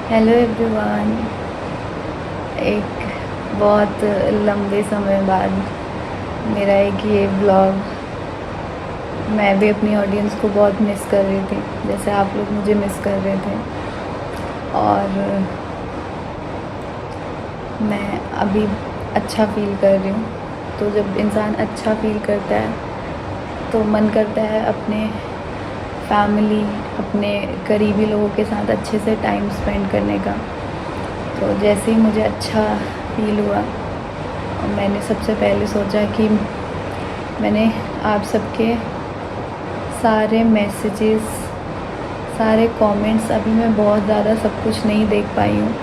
Hello everyone. एक बहुत लंबे समय बाद मेरा एक ये ब्लॉग, मैं भी अपनी ऑडियंस को बहुत मिस कर रही थी जैसे आप लोग मुझे मिस कर रहे थे। और मैं अभी अच्छा फ़ील कर रही हूँ। तो जब इंसान अच्छा फ़ील करता है तो मन करता है अपने फैमिली, अपने करीबी लोगों के साथ अच्छे से टाइम स्पेंड करने का। तो जैसे ही मुझे अच्छा फ़ील हुआ, मैंने सबसे पहले सोचा कि मैंने आप सबके सारे मैसेजेस, सारे कमेंट्स, अभी मैं बहुत ज़्यादा सब कुछ नहीं देख पाई हूँ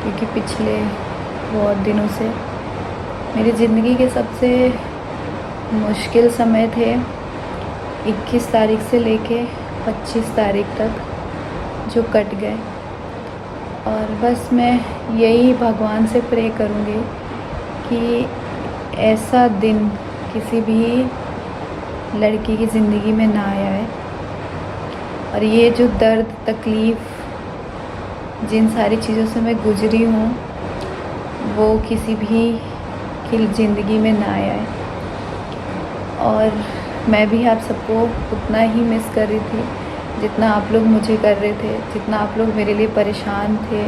क्योंकि पिछले बहुत दिनों से मेरी ज़िंदगी के सबसे मुश्किल समय थे। 21 तारीख से लेके 25 तारीख तक जो कट गए। और बस मैं यही भगवान से प्रे करूँगी कि ऐसा दिन किसी भी लड़की की ज़िंदगी में ना आए। और ये जो दर्द, तकलीफ़, जिन सारी चीज़ों से मैं गुज़री हूँ वो किसी भी की ज़िंदगी में ना आए। और मैं भी आप सबको उतना ही मिस कर रही थी जितना आप लोग मुझे कर रहे थे, जितना आप लोग मेरे लिए परेशान थे।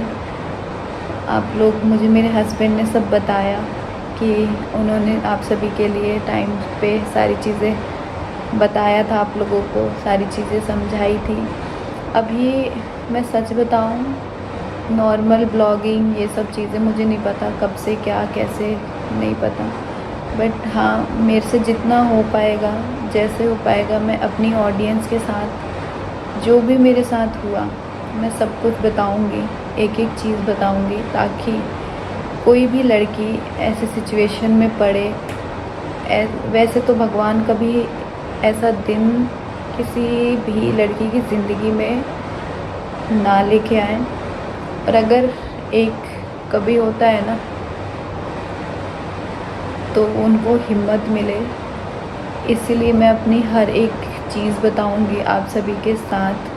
आप लोग मुझे, मेरे हस्बैंड ने सब बताया कि उन्होंने आप सभी के लिए टाइम पे सारी चीज़ें बताया था, आप लोगों को सारी चीज़ें समझाई थी। अभी मैं सच बताऊं, नॉर्मल ब्लॉगिंग ये सब चीज़ें मुझे नहीं पता कब से क्या कैसे, नहीं पता। बट हाँ, मेरे से जितना हो पाएगा, जैसे हो पाएगा, मैं अपनी ऑडियंस के साथ जो भी मेरे साथ हुआ मैं सब कुछ बताऊंगी, एक एक चीज़ बताऊंगी ताकि कोई भी लड़की ऐसे सिचुएशन में पड़े। वैसे तो भगवान कभी ऐसा दिन किसी भी लड़की की ज़िंदगी में ना लेके आए, और अगर एक कभी होता है ना तो उनको हिम्मत मिले। इसीलिए मैं अपनी हर एक चीज़ बताऊंगी आप सभी के साथ।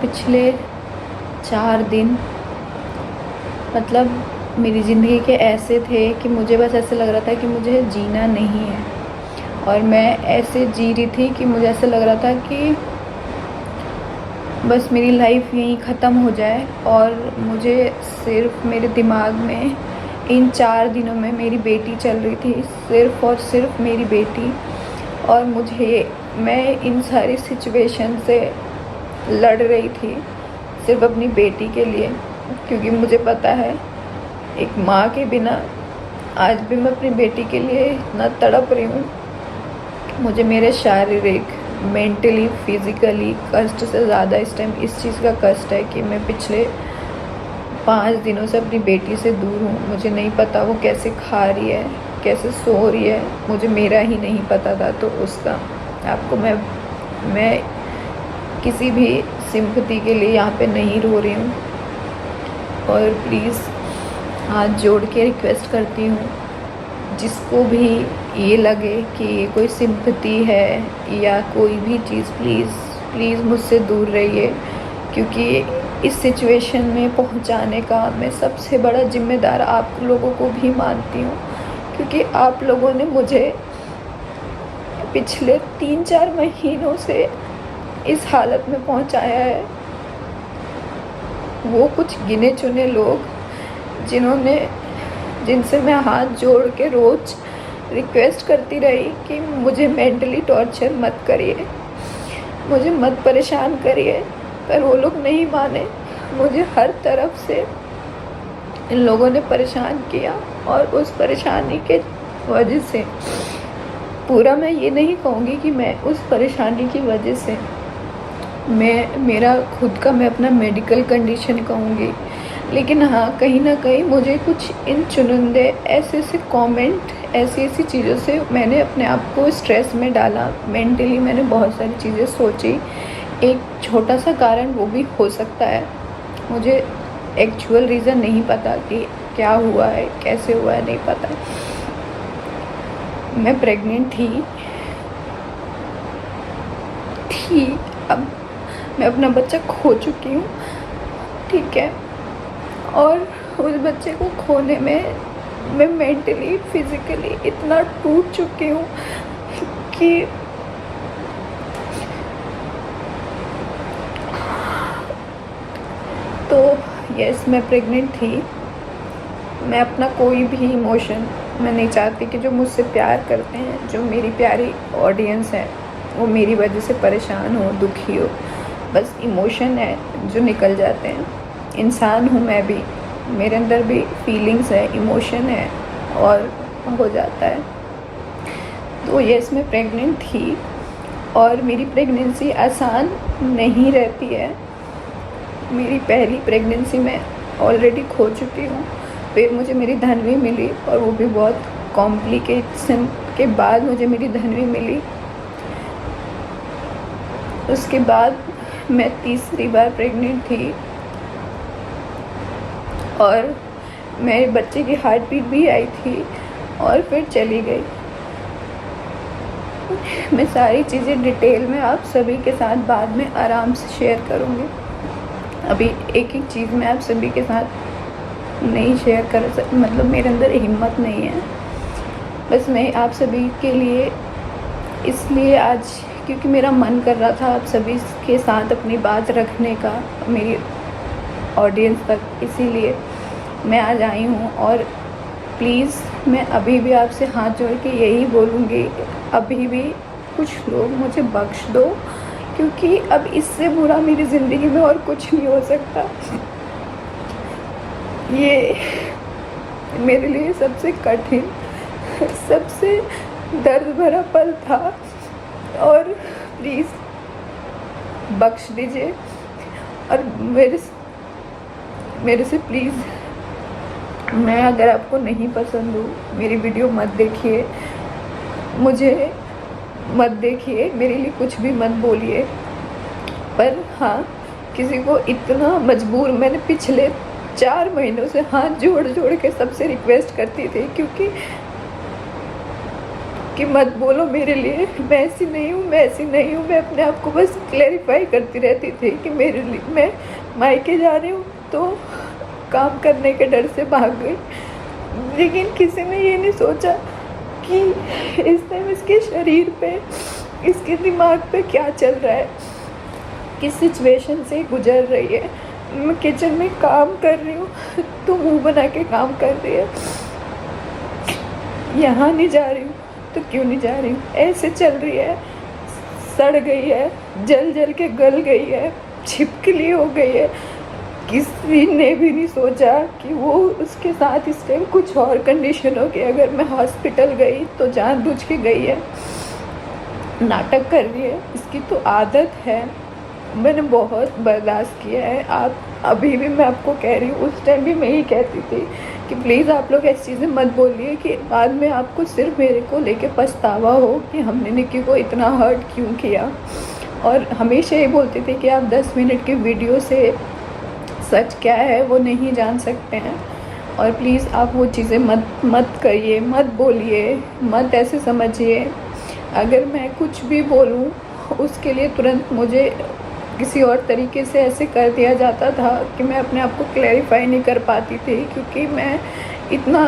पिछले 4 दिन मतलब मेरी ज़िंदगी के ऐसे थे कि मुझे बस ऐसे लग रहा था कि मुझे जीना नहीं है। और मैं ऐसे जी रही थी कि मुझे ऐसे लग रहा था कि बस मेरी लाइफ यहीं ख़त्म हो जाए। और मुझे सिर्फ मेरे दिमाग में इन 4 दिनों में मेरी बेटी चल रही थी, सिर्फ़ और सिर्फ मेरी बेटी। और मैं इन सारी सिचुएशन से लड़ रही थी सिर्फ अपनी बेटी के लिए, क्योंकि मुझे पता है एक माँ के बिना आज भी मैं अपनी बेटी के लिए इतना तड़प रही हूँ। मुझे मेरे शारीरिक, मेंटली, फिज़िकली कष्ट से ज़्यादा इस टाइम इस चीज़ का कष्ट है कि मैं पिछले 5 दिनों से अपनी बेटी से दूर हूँ। मुझे नहीं पता वो कैसे खा रही है, कैसे सो रही है, मुझे मेरा ही नहीं पता था। तो उसका आपको मैं किसी भी सिंपैथी के लिए यहाँ पे नहीं रो रही हूँ। और प्लीज़ हाथ जोड़ के रिक्वेस्ट करती हूँ, जिसको भी ये लगे कि ये कोई सिंपैथी है या कोई भी चीज़, प्लीज़ मुझसे दूर रहिए। क्योंकि इस सिचुएशन में पहुंचाने का मैं सबसे बड़ा ज़िम्मेदार आप लोगों को भी मानती हूँ, क्योंकि आप लोगों ने मुझे पिछले 3-4 महीनों से इस हालत में पहुंचाया है। वो कुछ गिने चुने लोग जिनसे मैं हाथ जोड़ के रोज़ रिक्वेस्ट करती रही कि मुझे मेंटली टॉर्चर मत करिए, मुझे मत परेशान करिए, पर वो लोग नहीं माने। मुझे हर तरफ से इन लोगों ने परेशान किया। और उस परेशानी के वजह से, पूरा मैं ये नहीं कहूँगी कि मैं उस परेशानी की वजह से मेरा खुद का, मैं अपना मेडिकल कंडीशन कहूँगी, लेकिन हाँ, कहीं ना कहीं मुझे कुछ इन चुनिंदे ऐसे कमेंट, ऐसी चीज़ों से मैंने अपने आप को स्ट्रेस में डाला। मेंटली मैंने बहुत सारी चीज़ें सोची। एक छोटा सा कारण वो भी हो सकता है, मुझे एक्चुअल रीज़न नहीं पता कि क्या हुआ है, कैसे हुआ है, नहीं पता। मैं प्रेग्नेंट थी। अब मैं अपना बच्चा खो चुकी हूँ, ठीक है। और उस बच्चे को खोने में मैं मेंटली फिज़िकली इतना टूट चुकी हूँ कि तो यस, मैं प्रेग्नेंट थी। मैं अपना कोई भी इमोशन मैं नहीं चाहती कि जो मुझसे प्यार करते हैं, जो मेरी प्यारी ऑडियंस है, वो मेरी वजह से परेशान हो, दुखी हो। बस इमोशन है जो निकल जाते हैं। इंसान हूँ मैं भी, मेरे अंदर भी फीलिंग्स है, इमोशन है और हो जाता है। तो यस, मैं प्रेग्नेंट थी और मेरी प्रेगनेंसी आसान नहीं रहती है। मेरी पहली प्रेगनेंसी में ऑलरेडी खो चुकी हूँ, फिर मुझे मेरी धनवी मिली और वो भी बहुत कॉम्प्लिकेशन के बाद मुझे मेरी धनवी मिली। उसके बाद मैं तीसरी बार प्रेग्नेंट थी और मेरे बच्चे की हार्ट बीट भी आई थी और फिर चली गई। मैं सारी चीज़ें डिटेल में आप सभी के साथ बाद में आराम से शेयर करूँगी। अभी एक एक चीज़ मैं आप सभी के साथ नहीं शेयर कर सकती, मतलब मेरे अंदर हिम्मत नहीं है। बस मैं आप सभी के लिए इसलिए आज, क्योंकि मेरा मन कर रहा था आप सभी के साथ अपनी बात रखने का, मेरी ऑडियंस तक, इसीलिए मैं आज आई हूँ। और प्लीज़ मैं अभी भी आपसे हाथ जोड़ के यही बोलूँगी, अभी भी कुछ लोग मुझे बख्श दो, क्योंकि अब इससे बुरा मेरी ज़िंदगी में और कुछ नहीं हो सकता। ये मेरे लिए सबसे कठिन, सबसे दर्द भरा पल था और प्लीज़ बख्श दीजिए। और मेरे से प्लीज़, मैं अगर आपको नहीं पसंद हूँ, मेरी वीडियो मत देखिए, मुझे मत देखिए, मेरे लिए कुछ भी मत बोलिए। पर हाँ, किसी को इतना मजबूर, मैंने पिछले 4 महीनों से हाथ जोड़ जोड़ के सबसे रिक्वेस्ट करती थी, क्योंकि कि मत बोलो मेरे लिए, मैं ऐसी नहीं हूँ, मैं ऐसी नहीं हूँ। मैं अपने आप को बस क्लैरिफाई करती रहती थी कि मेरे लिए, मैं मायके जा रही हूँ तो काम करने के डर से भाग गई। लेकिन किसी ने ये नहीं सोचा कि इस टाइम इसके शरीर पे, इसके दिमाग पे क्या चल रहा है, किस सिचुएशन से गुजर रही है। मैं किचन में काम कर रही हूँ तो मुंह बना के काम कर रही है। यहाँ नहीं जा रही हूँ तो क्यों नहीं जा रही हूँ, ऐसे चल रही है, सड़ गई है, जल जल के गल गई है, छिपकली हो गई है। किसी ने भी नहीं सोचा कि वो उसके साथ इस टाइम कुछ और कंडीशन हो गई। अगर मैं हॉस्पिटल गई तो जानबूझ के गई है, नाटक कर रही है, इसकी तो आदत है। मैंने बहुत बर्दाश्त किया है। आप अभी भी, मैं आपको कह रही हूँ, उस टाइम भी मैं ही कहती थी कि प्लीज़ आप लोग ऐसी चीज़ें मत बोलिए कि बाद में आपको सिर्फ मेरे को लेके पछतावा हो कि हमने निक्की को इतना हर्ट क्यों किया। और हमेशा ये बोलती थी कि आप 10 मिनट की वीडियो से सच क्या है वो नहीं जान सकते हैं। और प्लीज़ आप वो चीज़ें मत करिए, मत बोलिए, मत ऐसे समझिए। अगर मैं कुछ भी बोलूँ उसके लिए तुरंत मुझे किसी और तरीके से ऐसे कर दिया जाता था कि मैं अपने आप को क्लैरिफाई नहीं कर पाती थी, क्योंकि मैं इतना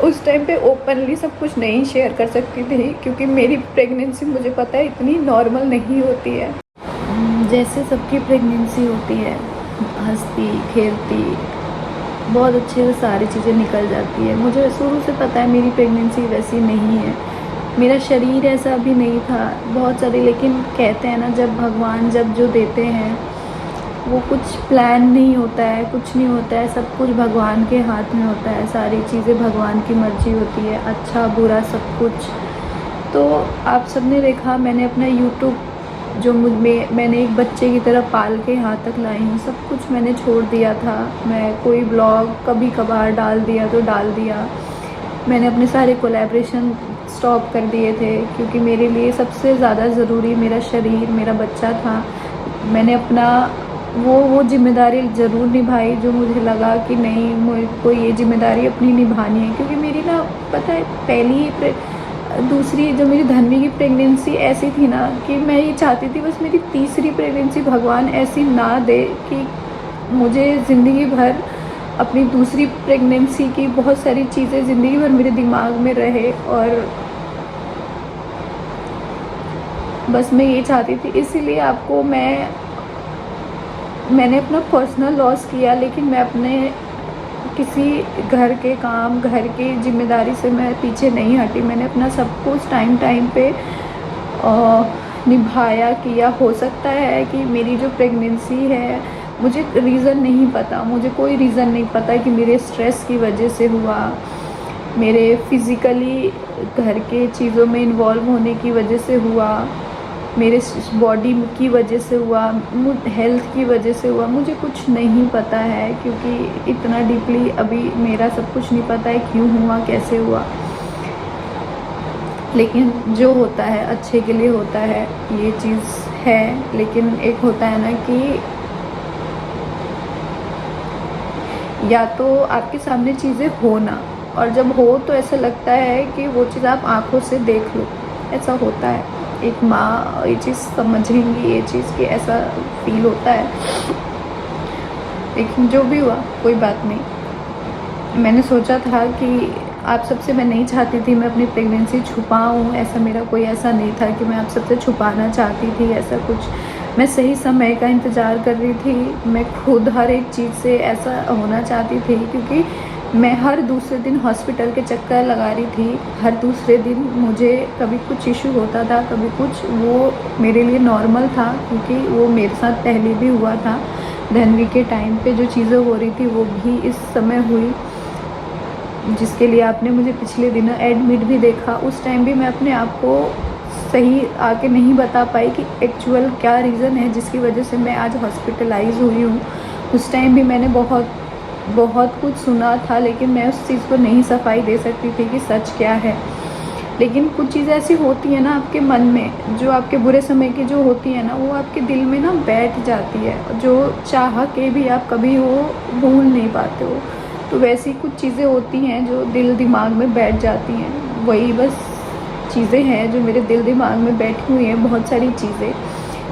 उस टाइम पे ओपनली सब कुछ नहीं शेयर कर सकती थी, क्योंकि मेरी प्रेगनेंसी मुझे पता है इतनी नॉर्मल नहीं होती है। जैसे सबकी प्रेगनेंसी होती है, हंसती खेलती बहुत अच्छे से सारी चीज़ें निकल जाती है। मुझे शुरू से पता है मेरी प्रेगनेंसी वैसी नहीं है, मेरा शरीर ऐसा भी नहीं था बहुत सारे। लेकिन कहते हैं ना, जब भगवान जब जो देते हैं वो कुछ प्लान नहीं होता है, कुछ नहीं होता है, सब कुछ भगवान के हाथ में होता है। सारी चीज़ें भगवान की मर्जी होती है, अच्छा बुरा सब कुछ। तो आप सबने देखा, मैंने अपना यूट्यूब जो मैंने एक बच्चे की तरह पाल के यहाँ तक लाई हूँ, सब कुछ मैंने छोड़ दिया था। मैं कोई ब्लॉग कभी कभार डाल दिया तो डाल दिया। मैंने अपने सारे कोलैबोरेशन स्टॉप कर दिए थे, क्योंकि मेरे लिए सबसे ज़्यादा ज़रूरी मेरा शरीर, मेरा बच्चा था। मैंने अपना वो जिम्मेदारी ज़रूर निभाई जो मुझे लगा कि नहीं, मुझको ये जिम्मेदारी अपनी निभानी है। क्योंकि मेरी ना, पता है, पहली दूसरी जो मेरी धन्वी की प्रेगनेंसी ऐसी थी ना कि मैं ये चाहती थी बस मेरी तीसरी प्रेगनेंसी भगवान ऐसी ना दे कि मुझे ज़िंदगी भर अपनी दूसरी प्रेगनेंसी की बहुत सारी चीज़ें ज़िंदगी भर मेरे दिमाग में रहे। और बस मैं ये चाहती थी, इसीलिए आपको मैंने अपना पर्सनल लॉस किया, लेकिन मैं अपने किसी घर के काम, घर की जिम्मेदारी से मैं पीछे नहीं हटी। मैंने अपना सब कुछ टाइम टाइम पे निभाया किया। हो सकता है कि मेरी जो प्रेगनेंसी है, मुझे रीज़न नहीं पता, मुझे कोई रीज़न नहीं पता कि मेरे स्ट्रेस की वजह से हुआ, मेरे फिज़िकली घर के चीज़ों में इन्वॉल्व होने की वजह से हुआ, मेरे बॉडी की वजह से हुआ, हेल्थ की वजह से हुआ, मुझे कुछ नहीं पता है, क्योंकि इतना डीपली अभी मेरा सब कुछ नहीं पता है क्यों हुआ, कैसे हुआ। लेकिन जो होता है अच्छे के लिए होता है, ये चीज़ है। लेकिन एक होता है ना कि या तो आपके सामने चीज़ें हो ना, और जब हो तो ऐसा लगता है कि वो चीज़ आप आँखों से देख लो, ऐसा होता है। एक माँ ये चीज़ समझेंगी, ये चीज़ कि ऐसा फील होता है। लेकिन जो भी हुआ कोई बात नहीं। मैंने सोचा था कि आप सबसे मैं नहीं चाहती थी मैं अपनी प्रेगनेंसी छुपाऊँ, ऐसा मेरा कोई ऐसा नहीं था कि मैं आप सबसे छुपाना चाहती थी ऐसा कुछ। मैं सही समय का इंतज़ार कर रही थी। मैं खुद हर एक चीज़ से ऐसा होना चाहती थी, क्योंकि मैं हर दूसरे दिन हॉस्पिटल के चक्कर लगा रही थी। हर दूसरे दिन मुझे कभी कुछ इशू होता था, कभी कुछ, वो मेरे लिए नॉर्मल था, क्योंकि वो मेरे साथ पहले भी हुआ था। धन्वी के टाइम पे जो चीज़ें हो रही थी वो भी इस समय हुई, जिसके लिए आपने मुझे पिछले दिनों एडमिट भी देखा। उस टाइम भी मैं अपने आप को सही आके नहीं बता पाई कि एक्चुअल क्या रीज़न है जिसकी वजह से मैं आज हॉस्पिटलाइज हुई हूँ। उस टाइम भी मैंने बहुत कुछ सुना था, लेकिन मैं उस चीज़ को नहीं सफाई दे सकती थी कि सच क्या है। लेकिन कुछ चीज़ें ऐसी होती हैं ना आपके मन में, जो आपके बुरे समय की जो होती है ना, वो आपके दिल में ना बैठ जाती है, जो चाह के भी आप कभी वो भूल नहीं पाते हो। तो वैसी कुछ चीज़ें होती हैं जो दिल दिमाग में बैठ जाती हैं। वही बस चीज़ें हैं जो मेरे दिल दिमाग में बैठी हुई हैं। बहुत सारी चीज़ें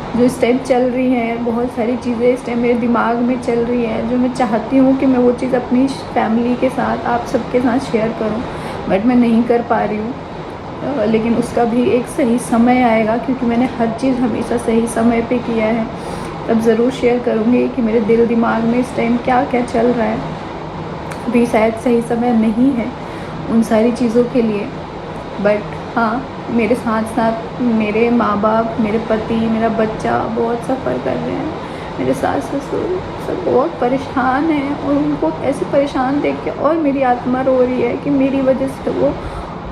जो इस टाइम चल रही हैं, बहुत सारी चीज़ें इस टाइम मेरे दिमाग में चल रही हैं, जो मैं चाहती हूँ कि मैं वो चीज़ अपनी फैमिली के साथ, आप सबके साथ शेयर करूँ, बट मैं नहीं कर पा रही हूँ। लेकिन उसका भी एक सही समय आएगा, क्योंकि मैंने हर चीज़ हमेशा सही समय पे किया है। तब ज़रूर शेयर करूँगी कि मेरे दिल दिमाग में इस टाइम क्या क्या चल रहा है। अभी शायद सही समय नहीं है उन सारी चीज़ों के लिए, बट हाँ, मेरे साथ साथ मेरे माँ बाप, मेरे पति, मेरा बच्चा बहुत सफ़र कर रहे हैं। मेरे सास ससुर सब बहुत परेशान हैं, और उनको ऐसे परेशान देख के और मेरी आत्मा रो रही है कि मेरी वजह से वो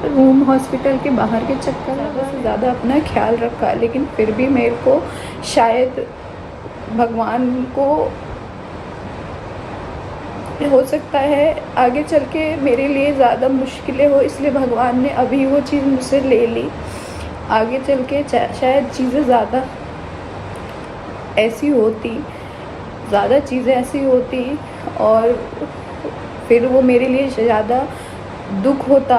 रूम हॉस्पिटल के बाहर के चक्कर ज़्यादा से ज़्यादा अपना ख्याल रखा। लेकिन फिर भी मेरे को शायद भगवान को हो सकता है आगे चल के मेरे लिए ज़्यादा मुश्किलें हो, इसलिए भगवान ने अभी वो चीज़ मुझसे ले ली। आगे चल के शायद चीज़ें ज़्यादा ऐसी होती, ज़्यादा चीज़ें ऐसी होती, और फिर वो मेरे लिए ज़्यादा दुख होता।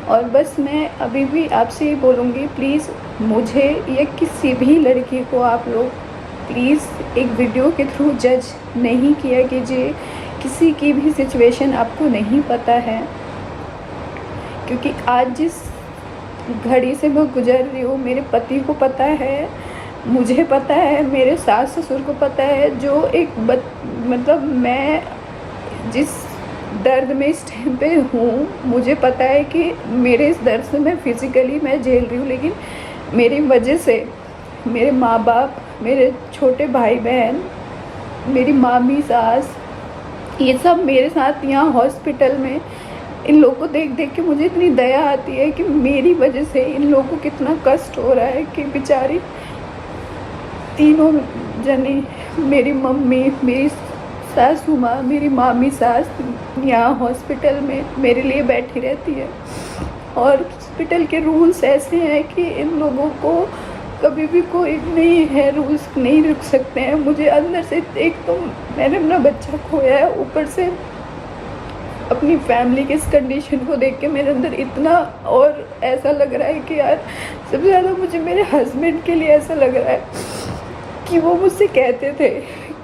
और बस मैं अभी भी आपसे ये बोलूँगी, प्लीज़ मुझे या किसी भी लड़की को आप लोग प्लीज़ एक वीडियो के थ्रू जज नहीं किया कीजिए। किसी की भी सिचुएशन आपको नहीं पता है, क्योंकि आज जिस घड़ी से मैं गुजर रही हूँ, मेरे पति को पता है, मुझे पता है, मेरे सास ससुर को पता है, जो एक मतलब मैं जिस दर्द में इस टाइम पे हूँ, मुझे पता है कि मेरे इस दर्द से मैं फ़िज़िकली मैं झेल रही हूँ, लेकिन मेरी वजह से मेरे माँ बाप, मेरे छोटे भाई बहन, मेरी मामी, सास, ये सब मेरे साथ यहाँ हॉस्पिटल में, इन लोगों को देख देख के मुझे इतनी दया आती है कि मेरी वजह से इन लोगों को कितना कष्ट हो रहा है, कि बेचारी तीनों जनी, मेरी मम्मी, मेरी सासू माँ, मेरी मामी सास यहाँ हॉस्पिटल में मेरे लिए बैठी रहती है। और हॉस्पिटल के रूल्स ऐसे हैं कि इन लोगों को कभी भी कोई नहीं है, रूल्स नहीं रुक सकते हैं। मुझे अंदर से, एक तो मैंने अपना बच्चा खोया है, ऊपर से अपनी फैमिली की इस कंडीशन को देख के मेरे अंदर इतना और ऐसा लग रहा है कि यार सबसे ज़्यादा मुझे मेरे हस्बैंड के लिए ऐसा लग रहा है कि वो मुझसे कहते थे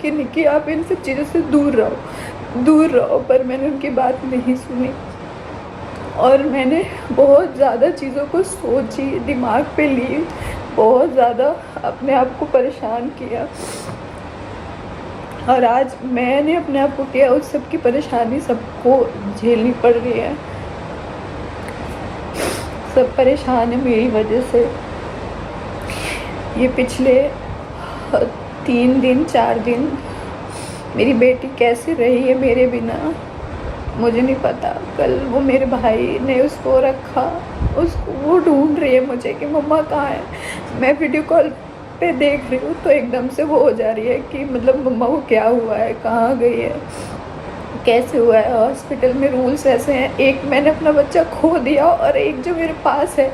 कि निकी आप इन सब चीज़ों से दूर रहो, पर मैंने उनकी बात नहीं सुनी और मैंने बहुत ज़्यादा चीज़ों को सोची, दिमाग पे ली, बहुत ज़्यादा अपने आप को परेशान किया और आज मैंने अपने आप को किया उस सब की परेशानी सबको झेलनी पड़ रही है। सब परेशान है मेरी वजह से। ये पिछले 3 दिन 4 दिन मेरी बेटी कैसे रही है मेरे बिना मुझे नहीं पता। कल वो मेरे भाई ने उसको रखा, उसको वो ढूंढ रही है मुझे कि मम्मा कहाँ है। मैं वीडियो कॉल पे देख रही हूँ तो एकदम से वो हो जा रही है कि मतलब मम्मा को क्या हुआ है, कहाँ गई है, कैसे हुआ है। हॉस्पिटल में रूल्स ऐसे हैं, एक मैंने अपना बच्चा खो दिया और एक जो मेरे पास है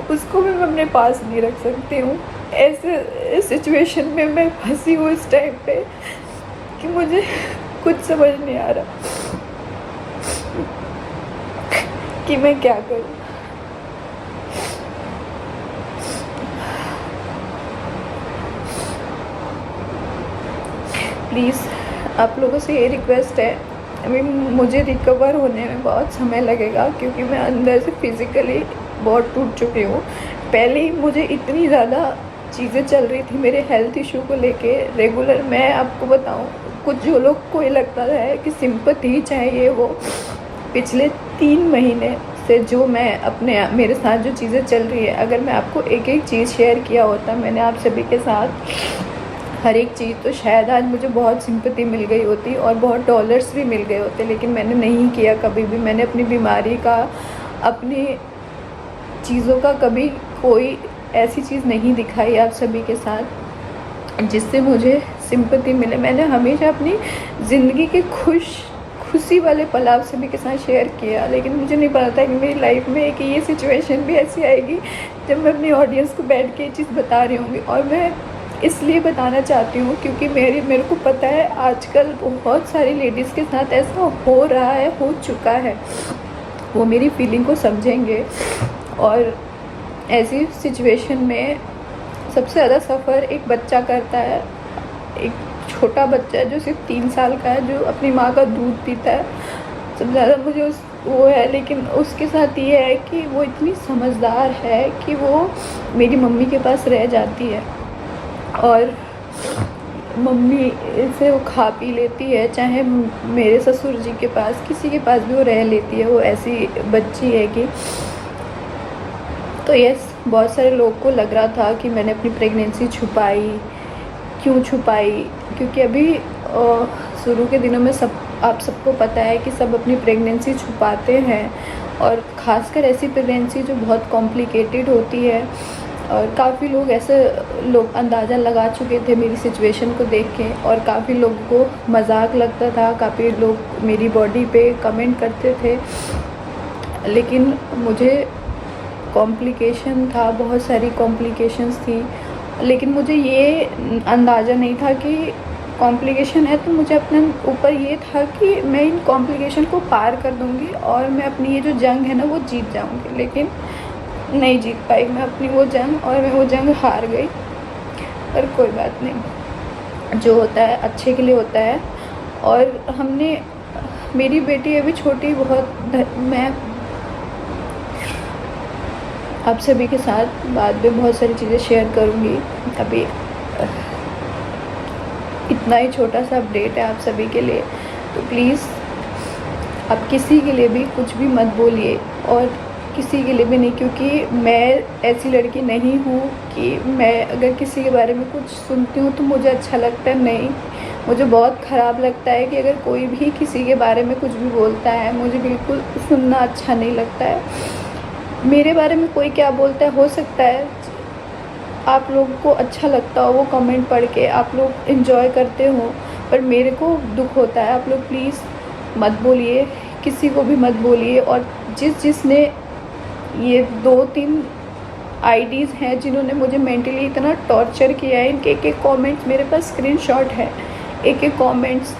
उसको भी मैं अपने पास नहीं रख सकती हूँ। ऐसे सिचुएशन में मैं फंसी हूँ इस टाइम पे कि मुझे कुछ समझ नहीं आ रहा कि मैं क्या करूँ। प्लीज़ आप लोगों से ये रिक्वेस्ट है, अभी मुझे रिकवर होने में बहुत समय लगेगा क्योंकि मैं अंदर से फिज़िकली बहुत टूट चुकी हूँ। पहले ही मुझे इतनी ज़्यादा चीज़ें चल रही थी मेरे हेल्थ इशू को लेके रेगुलर। मैं आपको बताऊँ, कुछ जो लोग को ये लगता है कि सिंपैथी चाहिए, वो पिछले 3 महीने से जो मैं अपने मेरे साथ जो चीज़ें चल रही है, अगर मैं आपको एक एक चीज़ शेयर किया होता मैंने आप सभी के साथ हर एक चीज़, तो शायद आज मुझे बहुत सिंपैथी मिल गई होती और बहुत डॉलर्स भी मिल गए होते, लेकिन मैंने नहीं किया कभी भी। मैंने अपनी बीमारी का, अपनी चीज़ों का कभी कोई ऐसी चीज़ नहीं दिखाई आप सभी के साथ जिससे मुझे सिंपैथी मिले। मैंने हमेशा अपनी ज़िंदगी के खुशी वाले पल आप सभी के साथ शेयर किया, लेकिन मुझे नहीं पता था कि मेरी लाइफ में एक ये सिचुएशन भी ऐसी आएगी जब मैं अपनी ऑडियंस को बैठ के ये चीज़ बता रही होंगी। और मैं इसलिए बताना चाहती हूँ क्योंकि मेरे को पता है आजकल बहुत सारी लेडीज़ के साथ ऐसा हो रहा है, हो चुका है। वो मेरी फीलिंग को समझेंगे और ऐसी सिचुएशन में सबसे ज़्यादा सफ़र एक बच्चा करता है, एक छोटा बच्चा जो सिर्फ 3 साल का है, जो अपनी माँ का दूध पीता है। सबसे ज़्यादा मुझे वो है, लेकिन उसके साथ ये है कि वो इतनी समझदार है कि वो मेरी मम्मी के पास रह जाती है और मम्मी से वो खा पी लेती है, चाहे मेरे ससुर जी के पास किसी के पास भी वो रह लेती है। वो ऐसी बच्ची है कि तो यस, बहुत सारे लोग को लग रहा था कि मैंने अपनी प्रेगनेंसी छुपाई। क्यों छुपाई? क्योंकि अभी शुरू के दिनों में आप सबको पता है कि सब अपनी प्रेगनेंसी छुपाते हैं और ख़ासकर ऐसी प्रेगनेंसी जो बहुत कॉम्प्लिकेटेड होती है। और काफ़ी लोग अंदाज़ा लगा चुके थे मेरी सिचुएशन को देख के और काफ़ी लोगों को मजाक लगता था, काफ़ी लोग मेरी बॉडी पे कमेंट करते थे, लेकिन मुझे कॉम्प्लिकेशन था, बहुत सारी कॉम्प्लिकेशंस थी, लेकिन मुझे ये अंदाज़ा नहीं था कि कॉम्प्लिकेशन है। तो मुझे अपने ऊपर ये था कि मैं इन कॉम्प्लिकेशन को पार कर दूँगी और मैं अपनी ये जो जंग है ना वो जीत जाऊँगी, लेकिन नहीं जीत पाई मैं अपनी वो जंग और मैं वो जंग हार गई। पर कोई बात नहीं, जो होता है अच्छे के लिए होता है। और मेरी बेटी अभी छोटी बहुत, मैं आप सभी के साथ बाद में बहुत सारी चीज़ें शेयर करूँगी। अभी इतना ही छोटा सा अपडेट है आप सभी के लिए, तो प्लीज़ आप किसी के लिए भी कुछ भी मत बोलिए और किसी के लिए भी नहीं, क्योंकि मैं ऐसी लड़की नहीं हूँ कि मैं अगर किसी के बारे में कुछ सुनती हूँ तो मुझे अच्छा लगता है। नहीं, मुझे बहुत ख़राब लगता है कि अगर कोई भी किसी के बारे में कुछ भी बोलता है, मुझे बिल्कुल सुनना अच्छा नहीं लगता है। मेरे बारे में कोई क्या बोलता है, हो सकता है आप लोगों को अच्छा लगता हो वो कमेंट पढ़ के, आप लोग एंजॉय करते हो, पर मेरे को दुख होता है। आप लोग प्लीज़ मत बोलिए, किसी को भी मत बोलिए। और जिसने ये 2-3 आईडीज़ हैं जिन्होंने मुझे मेंटली इतना टॉर्चर किया है, इनके एक कमेंट्स मेरे पास स्क्रीनशॉट है, एक कमेंट्स